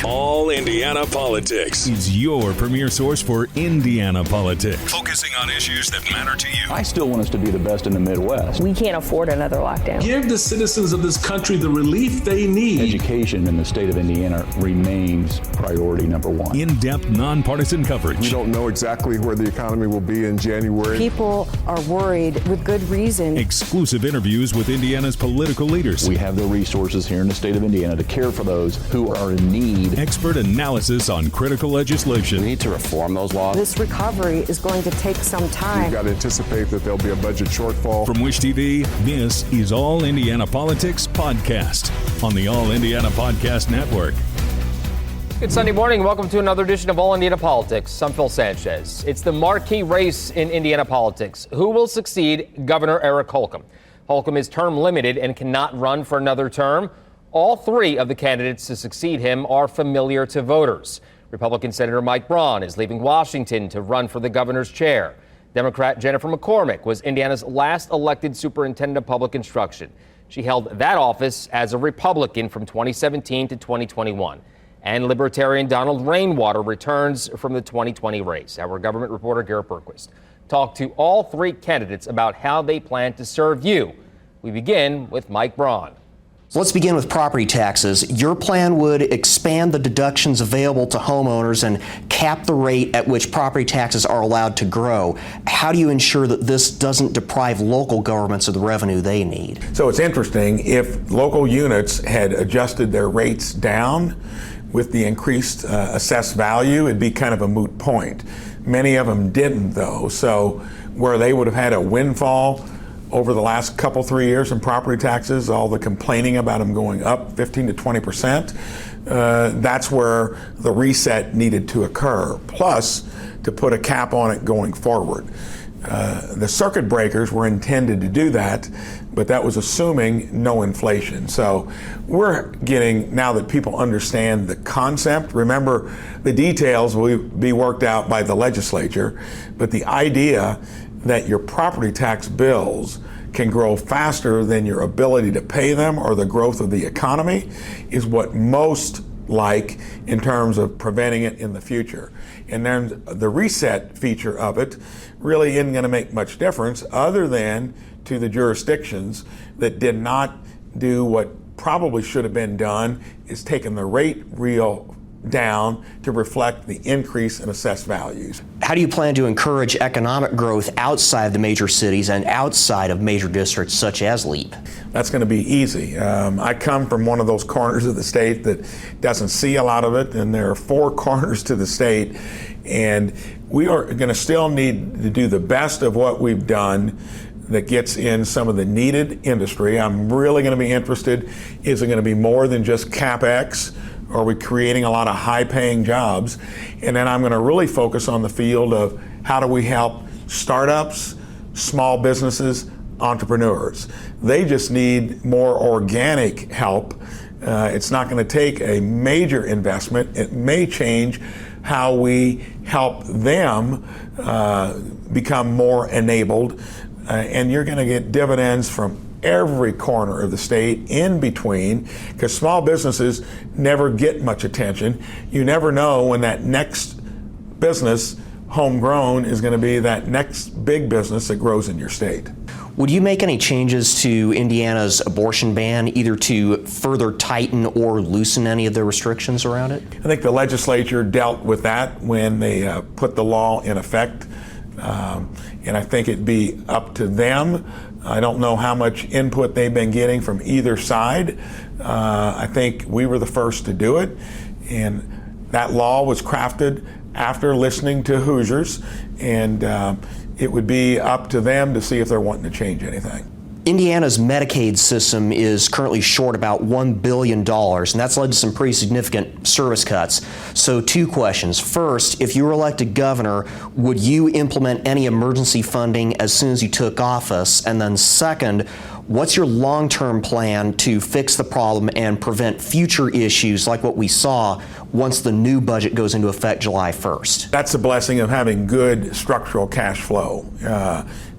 All Indiana Politics is your premier source for Indiana politics, focusing on issues that matter to you. I still want us to be the best in the Midwest. We can't afford another lockdown. Give the citizens of this country the relief they need. Education in the state of Indiana remains priority number one. In-depth, nonpartisan coverage. We don't know exactly where the economy will be in January. People are worried with good reason. Exclusive interviews with Indiana's political leaders. We have the resources here in the state of Indiana to care for those who are in need. Expert analysis on critical legislation. We need to reform those laws. This recovery is going to take some time. We've got to anticipate that there'll be a budget shortfall. From Wish TV, this is All Indiana Politics Podcast on the All Indiana Podcast Network. Good Sunday morning. Welcome to another edition of All Indiana Politics. I'm Phil Sanchez. It's the marquee race in Indiana politics. Who will succeed Governor Eric Holcomb? Holcomb is term limited and cannot run for another term. All three of the candidates to succeed him are familiar to voters. Republican Senator Mike Braun is leaving Washington to run for the governor's chair. Democrat Jennifer McCormick was Indiana's last elected superintendent of public instruction. She held that office as a Republican from 2017 to 2021. And Libertarian Donald Rainwater returns from the 2020 race. Our government reporter Garrett Bergquist talked to all three candidates about how they plan to serve you. We begin with Mike Braun. Let's begin with property taxes. Your plan would expand the deductions available to homeowners and cap the rate at which property taxes are allowed to grow. How do you ensure that this doesn't deprive local governments of the revenue they need? So it's interesting, if local units had adjusted their rates down with the increased assessed value, it'd be kind of a moot point. Many of them didn't, though. So where they would have had a windfall over the last couple, 3 years in property taxes, all the complaining about them going up 15 to 20%, that's where the reset needed to occur. Plus, to put a cap on it going forward. The circuit breakers were intended to do that, but that was assuming no inflation. So we're getting, now that people understand the concept, remember the details will be worked out by the legislature, but the idea that your property tax bills can grow faster than your ability to pay them or the growth of the economy is what most like in terms of preventing it in the future. And then the reset feature of it really isn't going to make much difference other than to the jurisdictions that did not do what probably should have been done, is taking the rate real down to reflect the increase in assessed values. How do you plan to encourage economic growth outside of the major cities and outside of major districts such as LEAP? That's going to be easy. I come from one of those corners of the state that doesn't see a lot of it, and there are 4 corners to the state, and we are going to still need to do the best of what we've done that gets in some of the needed industry. I'm really going to be interested, is it going to be more than just CapEx? Are we creating a lot of high-paying jobs? And then I'm going to really focus on the field of how do we help startups, small businesses, entrepreneurs. They just need more organic help. It's not going to take a major investment. It may change how we help them become more enabled. And you're going to get dividends from every corner of the state in between, because small businesses never get much attention. You never know when that next business, homegrown, is going to be that next big business that grows in your state. Would you make any changes to Indiana's abortion ban, either to further tighten or loosen any of the restrictions around it? I think the legislature dealt with that when they put the law in effect. And I think it'd be up to them. I don't know how much input they've been getting from either side. I think we were the first to do it, and that law was crafted after listening to Hoosiers, and it would be up to them to see if they're wanting to change anything. Indiana's Medicaid system is currently short about $1 billion, and that's led to some pretty significant service cuts. So 2 questions. First, if you were elected governor, would you implement any emergency funding as soon as you took office? And then second, what's your long-term plan to fix the problem and prevent future issues like what we saw once the new budget goes into effect July 1st? That's the blessing of having good structural cash flow.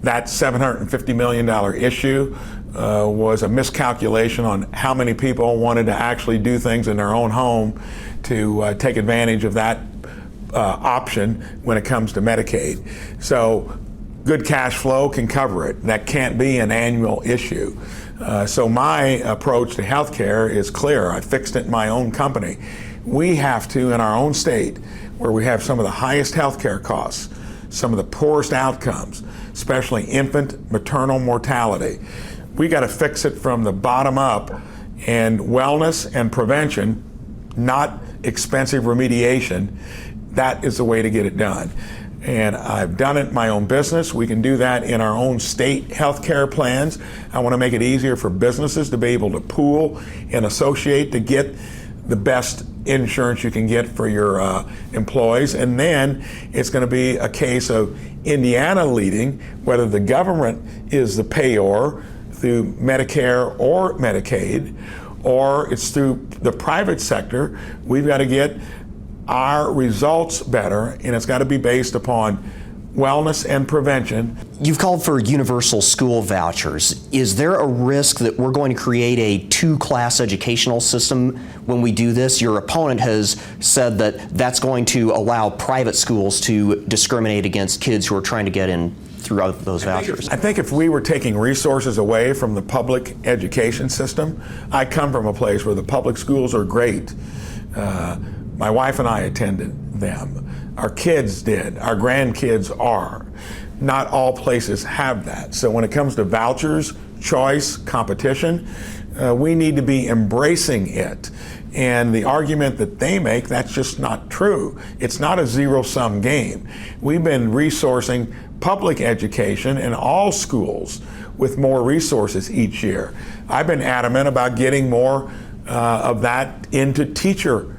That $750 million issue was a miscalculation on how many people wanted to actually do things in their own home to take advantage of that option when it comes to Medicaid. So good cash flow can cover it. That can't be an annual issue. So my approach to health care is clear. I fixed it in my own company. We have to, in our own state, where we have some of the highest health care costs, some of the poorest outcomes, especially infant maternal mortality, we got to fix it from the bottom up, and wellness and prevention, not expensive remediation, that is the way to get it done. And I've done it in my own business. We can do that in our own state health care plans. I want to make it easier for businesses to be able to pool and associate to get the best insurance you can get for your employees. And then it's going to be a case of Indiana leading, whether the government is the payor through Medicare or Medicaid, or it's through the private sector. We've got to get our results better, and it's got to be based upon wellness and prevention. You've called for universal school vouchers. Is there a risk that we're going to create a two-class educational system when we do this? Your opponent has said that that's going to allow private schools to discriminate against kids who are trying to get in throughout those vouchers. I think if we were taking resources away from the public education system, I come from a place where the public schools are great. My wife and I attended them. Our kids did. Our grandkids are. Not all places have that. So when it comes to vouchers, choice, competition, we need to be embracing it. And the argument that they make, that's just not true. It's not a zero-sum game. We've been resourcing public education in all schools with more resources each year. I've been adamant about getting more of that into teacher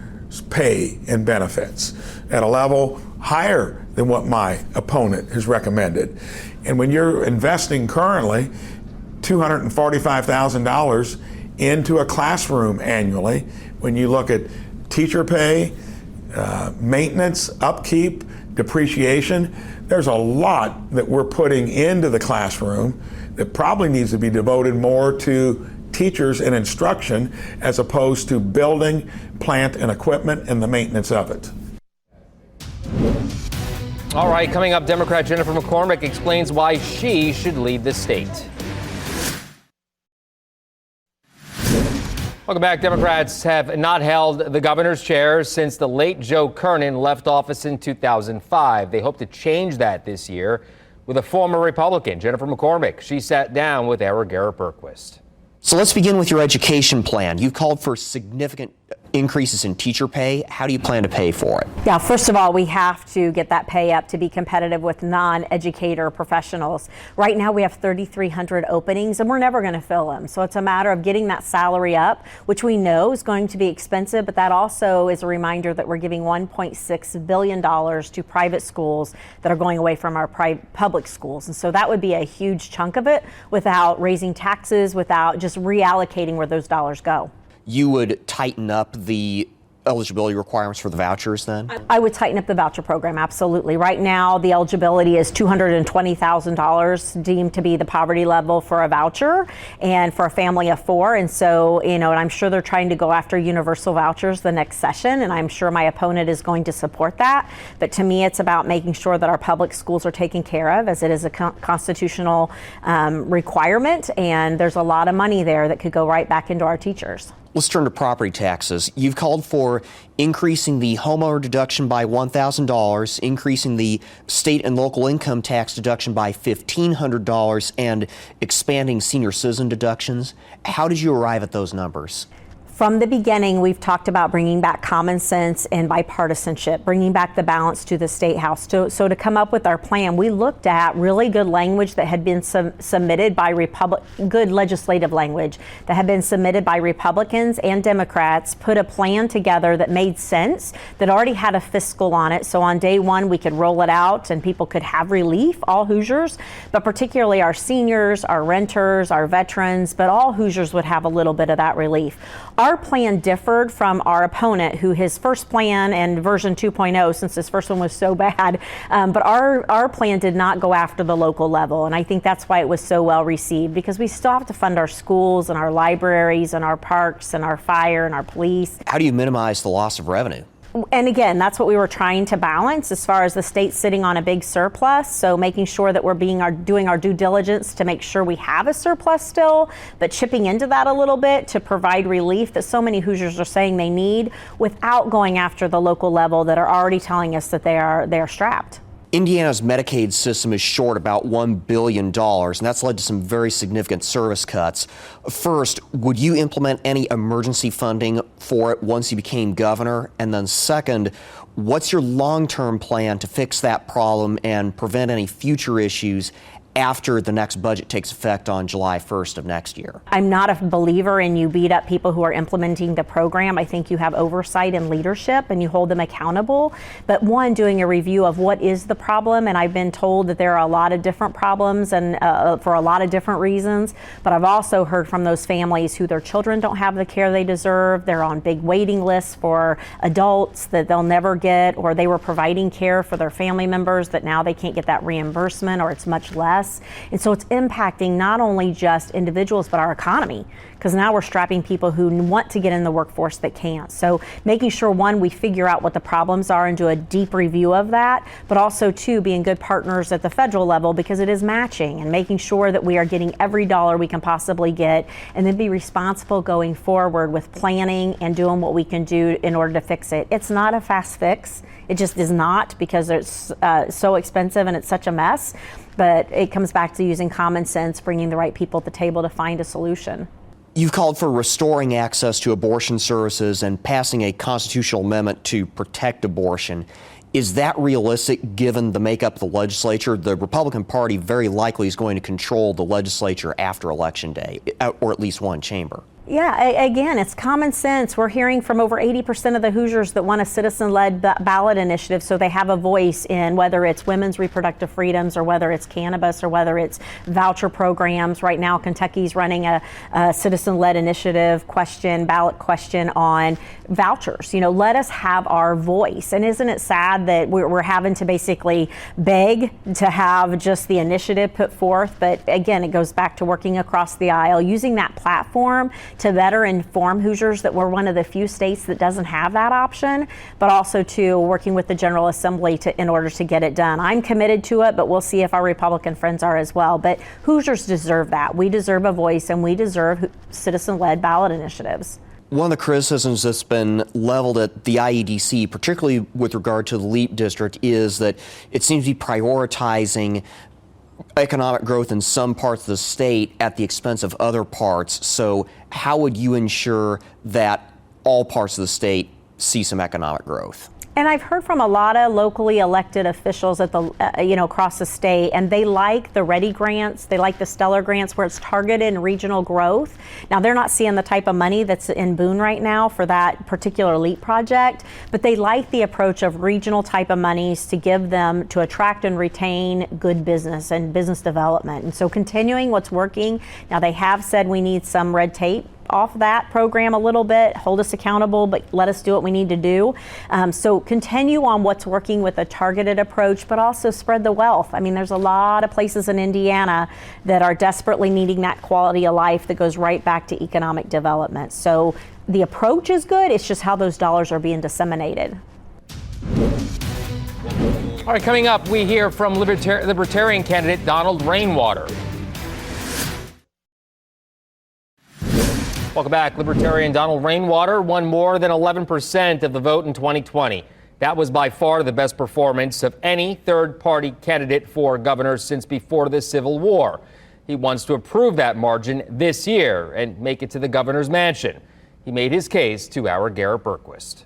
pay and benefits at a level higher than what my opponent has recommended. And when you're investing currently $245,000 into a classroom annually, when you look at teacher pay, maintenance, upkeep, depreciation, there's a lot that we're putting into the classroom that probably needs to be devoted more to teachers and instruction as opposed to building, plant, and equipment and the maintenance of it. All right, coming up, Democrat Jennifer McCormick explains why she should lead the state. Welcome back. Democrats have not held the governor's chair since the late Joe Kernan left office in 2005. They hope to change that this year with a former Republican, Jennifer McCormick. She sat down with Garrett Bergquist. So let's begin with your education plan. You've called for significant increases in teacher pay. How do you plan to pay for it? Yeah, first of all, we have to get that pay up to be competitive with non-educator professionals. Right now we have 3,300 openings and we're never going to fill them. So it's a matter of getting that salary up, which we know is going to be expensive, but that also is a reminder that we're giving $1.6 billion to private schools that are going away from our public schools. And so that would be a huge chunk of it without raising taxes, without just reallocating where those dollars go. You would tighten up the eligibility requirements for the vouchers then? I would tighten up the voucher program, absolutely. Right now, the eligibility is $220,000 deemed to be the poverty level for a voucher and for a family of four. And so, and I'm sure they're trying to go after universal vouchers the next session, and I'm sure my opponent is going to support that. But to me, it's about making sure that our public schools are taken care of, as it is a constitutional requirement, and there's a lot of money there that could go right back into our teachers. Let's turn to property taxes. You've called for increasing the homeowner deduction by $1,000, increasing the state and local income tax deduction by $1,500, and expanding senior citizen deductions. How did you arrive at those numbers? From the beginning, we've talked about bringing back common sense and bipartisanship, bringing back the balance to the State House. So to come up with our plan, we looked at really good language that had been submitted by good legislative language that had been submitted by Republicans and Democrats, put a plan together that made sense, that already had a fiscal on it. So on day one, we could roll it out and people could have relief, all Hoosiers, but particularly our seniors, our renters, our veterans, but all Hoosiers would have a little bit of that relief. Our plan differed from our opponent, who his first plan and version 2.0, since his first one was so bad, but our plan did not go after the local level. And I think that's why it was so well received, because we still have to fund our schools and our libraries and our parks and our fire and our police. How do you minimize the loss of revenue? And again, that's what we were trying to balance as far as the state sitting on a big surplus. So making sure that we're doing our due diligence to make sure we have a surplus still, but chipping into that a little bit to provide relief that so many Hoosiers are saying they need, without going after the local level that are already telling us that they are strapped. Indiana's Medicaid system is short about $1 billion, and that's led to some very significant service cuts. First, would you implement any emergency funding for it once you became governor? And then second, what's your long-term plan to fix that problem and prevent any future issues after the next budget takes effect on July 1st of next year? I'm not a believer in you beat up people who are implementing the program. I think you have oversight and leadership and you hold them accountable. But one, doing a review of what is the problem, and I've been told that there are a lot of different problems and for a lot of different reasons. But I've also heard from those families who their children don't have the care they deserve. They're on big waiting lists for adults that they'll never get, or they were providing care for their family members that now they can't get that reimbursement, or it's much less. And so it's impacting not only just individuals, but our economy, because now we're strapping people who want to get in the workforce that can't. So making sure, one, we figure out what the problems are and do a deep review of that, but also, two, being good partners at the federal level, because it is matching, and making sure that we are getting every dollar we can possibly get, and then be responsible going forward with planning and doing what we can do in order to fix it. It's not a fast fix. It just is not, because it's so expensive and it's such a mess. But it comes back to using common sense, bringing the right people at the table to find a solution. You've called for restoring access to abortion services and passing a constitutional amendment to protect abortion. Is that realistic given the makeup of the legislature? The Republican Party very likely is going to control the legislature after Election Day, or at least one chamber. Yeah, again, it's common sense. We're hearing from over 80% of the Hoosiers that want a citizen-led ballot initiative, so they have a voice in whether it's women's reproductive freedoms, or whether it's cannabis, or whether it's voucher programs. Right now, Kentucky's running a citizen-led initiative ballot question on vouchers. You know, let us have our voice. And isn't it sad that we're having to basically beg to have just the initiative put forth? But again, it goes back to working across the aisle, using that platform to better inform Hoosiers that we're one of the few states that doesn't have that option, but also to working with the General Assembly in order to get it done. I'm committed to it, but we'll see if our Republican friends are as well. But Hoosiers deserve that. We deserve a voice, and we deserve citizen-led ballot initiatives. One of the criticisms that's been leveled at the IEDC, particularly with regard to the LEAP district, is that it seems to be prioritizing economic growth in some parts of the state at the expense of other parts. So how would you ensure that all parts of the state see some economic growth? And I've heard from a lot of locally elected officials at the, across the state, and they like the READY grants, they like the Stellar grants where it's targeted in regional growth. Now, they're not seeing the type of money that's in Boone right now for that particular LEAP project, but they like the approach of regional type of monies to give them to attract and retain good business and business development. And so continuing what's working. Now, they have said we need some red tape off that program a little bit, hold us accountable, but let us do what we need to do. So continue on what's working with a targeted approach, but also spread the wealth. I mean, there's a lot of places in Indiana that are desperately needing that quality of life that goes right back to economic development. So the approach is good, it's just how those dollars are being disseminated. All right, coming up, we hear from Libertarian candidate Donald Rainwater. Welcome back. Libertarian Donald Rainwater won more than 11% of the vote in 2020. That was by far the best performance of any third-party candidate for governor since before the Civil War. He wants to improve that margin this year and make it to the governor's mansion. He made his case to our Garrett Bergquist.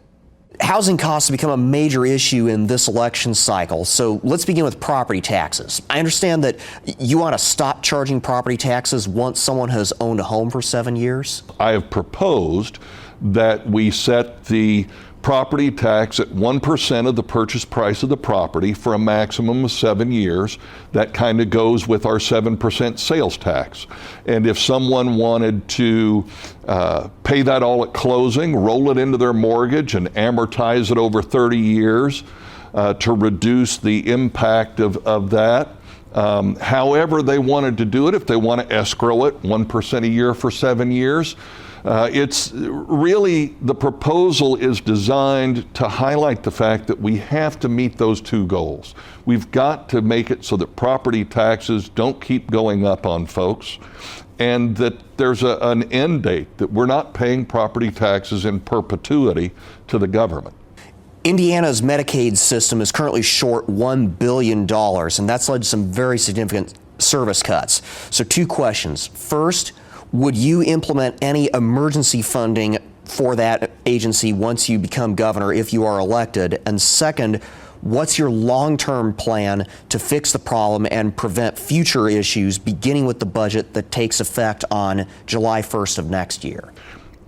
Housing costs have become a major issue in this election cycle, so let's begin with property taxes. I understand that you want to stop charging property taxes once someone has owned a home for 7 years. I have proposed that we set the property tax at 1% of the purchase price of the property for a maximum of 7 years. That kind of goes with our 7% sales tax. And if someone wanted to pay that all at closing, roll it into their mortgage and amortize it over 30 years to reduce the impact of that, however they wanted to do it, if they want to escrow it 1% a year for 7 years, it's really, the proposal is designed to highlight the fact that we have to meet those two goals. We've got to make it so that property taxes don't keep going up on folks, and that there's an end date, that we're not paying property taxes in perpetuity to the government. Indiana's Medicaid system is currently short $1 billion, and that's led to some very significant service cuts. So 2 questions. First, would you implement any emergency funding for that agency once you become governor if you are elected? And second, what's your long-term plan to fix the problem and prevent future issues, beginning with the budget that takes effect on July 1st of next year?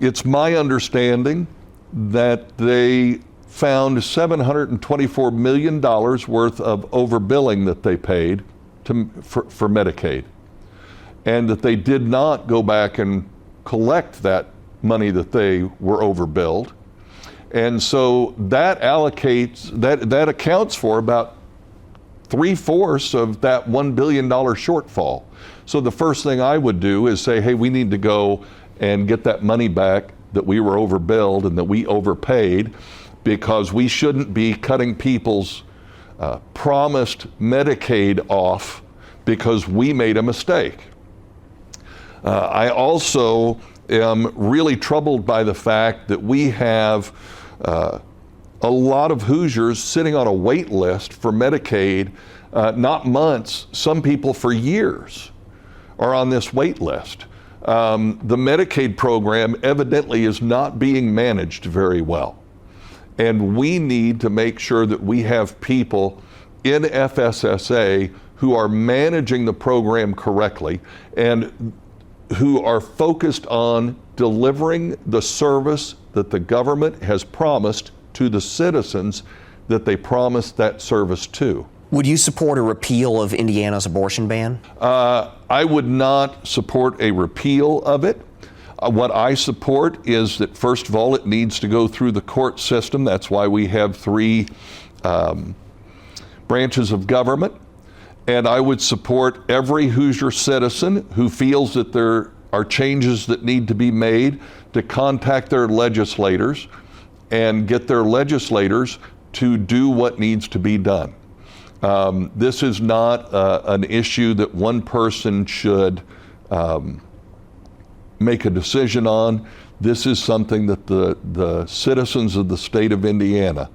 It's my understanding that they found $724 million worth of overbilling that they paid for Medicaid, and that they did not go back and collect that money that they were overbilled. And so that that accounts for about 3/4 of that $1 billion shortfall. So the first thing I would do is say, hey, we need to go and get that money back that we were overbilled and that we overpaid, because we shouldn't be cutting people's promised Medicaid off because we made a mistake. I also am really troubled by the fact that we have a lot of Hoosiers sitting on a wait list for Medicaid, not months, some people for years are on this wait list. The Medicaid program evidently is not being managed very well. And we need to make sure that we have people in FSSA who are managing the program correctly and who are focused on delivering the service that the government has promised to the citizens that they promised that service to. Would you support a repeal of Indiana's abortion ban? I would not support a repeal of it. What I support is that, first of all, it needs to go through the court system. That's why we have 3 branches of government. And I would support every Hoosier citizen who feels that there are changes that need to be made to contact their legislators and get their legislators to do what needs to be done. This is not an issue that one person should make a decision on. This is something that the citizens of the state of Indiana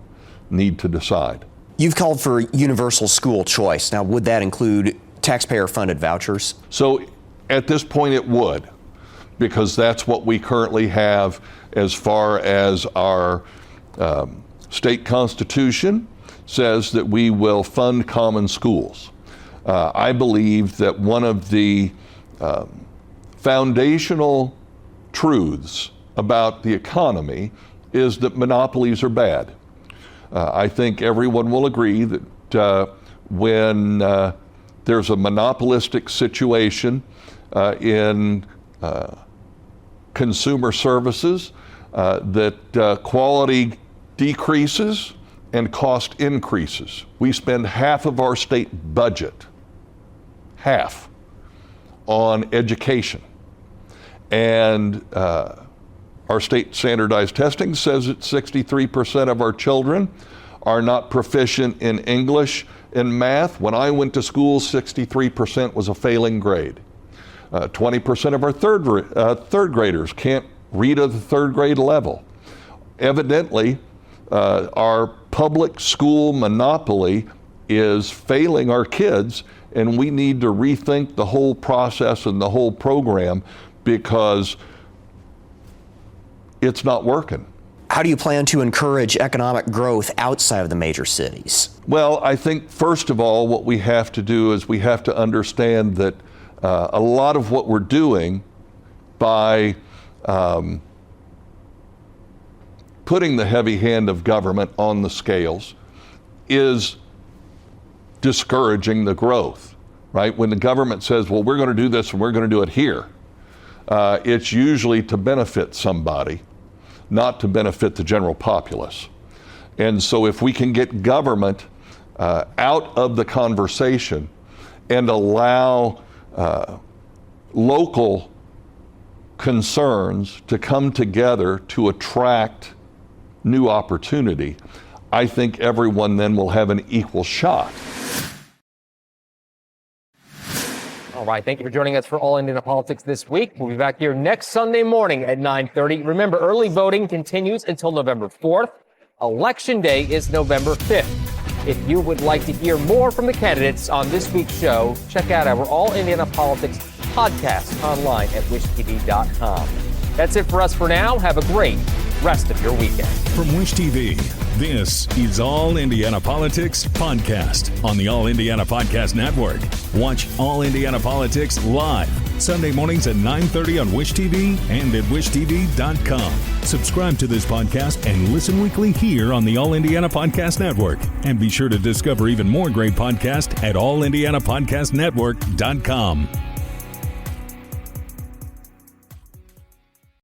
need to decide. You've called for universal school choice. Now, would that include taxpayer-funded vouchers? So at this point it would, because that's what we currently have as far as our state constitution says that we will fund common schools. I believe that one of the foundational truths about the economy is that monopolies are bad. I think everyone will agree that when there's a monopolistic situation in consumer services, that quality decreases and cost increases. We spend half of our state budget, half, on education. And our state standardized testing says that 63% of our children are not proficient in English and math. When I went to school, 63% was a failing grade. 20% of our third graders can't read at the 3rd grade level. Evidently, our public school monopoly is failing our kids, and we need to rethink the whole process and the whole program, because it's not working. How do you plan to encourage economic growth outside of the major cities? Well, I think first of all, what we have to do is we have to understand that a lot of what we're doing by putting the heavy hand of government on the scales is discouraging the growth, right? When the government says, well, we're going to do this and we're going to do it here, it's usually to benefit somebody, not to benefit the general populace. And so if we can get government out of the conversation and allow local concerns to come together to attract new opportunity, I think everyone then will have an equal shot. All right, thank you for joining us for All Indiana Politics this week. We'll be back here next Sunday morning at 9:30. Remember, early voting continues until November 4th. Election Day is November 5th. If you would like to hear more from the candidates on this week's show, check out our All Indiana Politics podcast online at wishtv.com. That's it for us for now. Have a great rest of your weekend. From Wish TV, this is All Indiana Politics Podcast on the All Indiana Podcast Network. Watch All Indiana Politics live Sunday mornings at 9:30 on Wish TV and at wishtv.com. Subscribe to this podcast and listen weekly here on the All Indiana Podcast Network. And be sure to discover even more great podcasts at allindianapodcastnetwork.com.